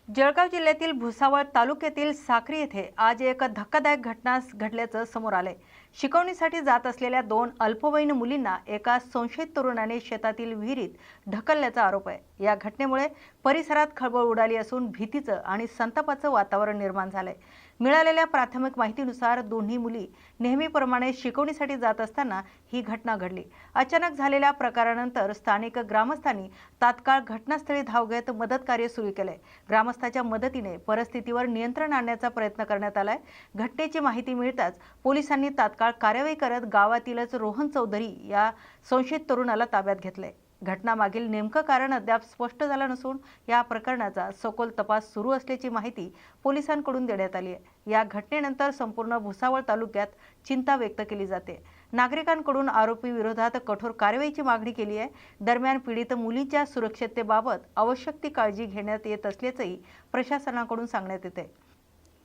जळगाव जिल्ह्यातील भुसावळ तालुक्यातील साक्री येथे आज एक धक्कादायक घटना घडल्याचं समोर आलंय। शिकवणीसाठी जात असलेल्या दोन अल्पवयीन मुलींना एका संशयित तरुणाने शेतातील विहिरीत ढकलल्याचा आरोप आहे। या घटनेमुळे परिसरात खळबळ उडाली असून भीतीचं आणि संतापाचं वातावरण निर्माण झालंय। मिळालेल्या प्राथमिक माहितीनुसार दोन्ही मुली नेहमीप्रमाणे शिकवणीसाठी जात असताना ही घटना घडली। अचानक झालेल्या प्रकारानंतर स्थानिक ग्रामस्थांनी तात्काळ घटनास्थळी धाव घेत मदत कार्य सुरू केले। ग्रामस्थांच्या मदतीने परिस्थितीवर नियंत्रण आणण्याचा प्रयत्न करण्यात आलाय। घटनेची माहिती मिळताच पोलिसांनी तात्काळ कार्यवाही करत गावातीलच रोहन चौधरी या संशयित तरुणाला ताब्यात घेतले। घटनामागील नेमकं कारण अद्याप स्पष्ट झालं नसून या प्रकरणाचा सखोल तपास सुरू असल्याची माहिती पोलिसांकडून देण्यात आली आहे। या घटनेनंतर संपूर्ण भुसावळ तालुक्यात चिंता व्यक्त केली जाते। नागरिकांकडून आरोपी विरोधात कठोर कारवाईची मागणी केली आहे। दरम्यान पीडित मुलींच्या सुरक्षिततेबाबत आवश्यक ती काळजी घेण्यात येत असल्याचंही प्रशासनाकडून सांगण्यात येते।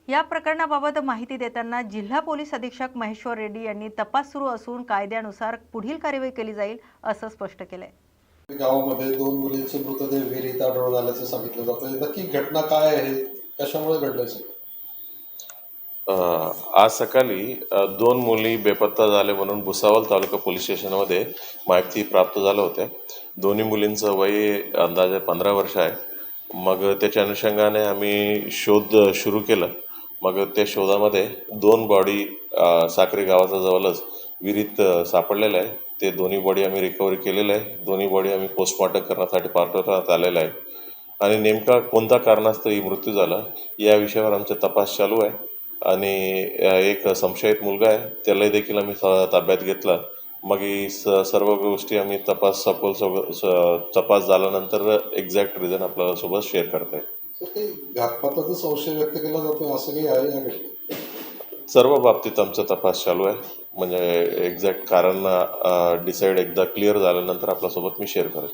या प्रकरणाबाबत माहिती देताना जिल्हा पोलीस अधीक्षक महेश्वर रेड्डी यांनी तपास सुरू असून कायद्यानुसार पुढील कार्यवाही केली जाईल असं स्पष्ट केलंय। गावामध्ये दोन मुलींचे मृतदेह विहिरीत आढळून आल्याचं सांगितलं जातं। नक्की घटना काय आहे, कशामुळे घडलंय? आज सकाळी दोन मुली बेपत्ता झाले म्हणून भुसावळ तालुका पोलीस स्टेशनमध्ये माहिती प्राप्त झालं होत्या। दोन्ही मुलींचं वय अंदाजे 15 वर्ष आहे। मग त्याच्या अनुषंगाने आम्ही शोध सुरू केला। मग त्या शोधामध्ये दोन बॉडी साक्री गावाच्या जवळच विहिरीत सापडलेल्या आहे। ते दोन्ही बॉडी आम्ही रिकव्हरी केलेलं आहे। दोन्ही बॉडी आम्ही पोस्टमॉर्टम करण्यासाठी पाठवण्यात आलेला आहे आणि नेमका कोणत्या कारणास्तव ही मृत्यू झाला या विषयावर आमचा तपास चालू आहे। आणि एक संशयित मुलगा आहे, त्यालाही देखील आम्ही ताब्यात घेतला। मग ही सर्व गोष्टी आम्ही सखोल तपास झाल्यानंतर एक्झॅक्ट रिझन आपल्यासोबत शेअर करताय। घातपाताचा संशय व्यक्त केला जातो असं काही आहे या घटनेत? सर्व बाबतीत आमचा तपास चालू आहे। म्हणजे एक्झॅक्ट कारण डिसाईड एकदा क्लिअर झाल्यानंतर आपल्यासोबत मी शेअर करेन।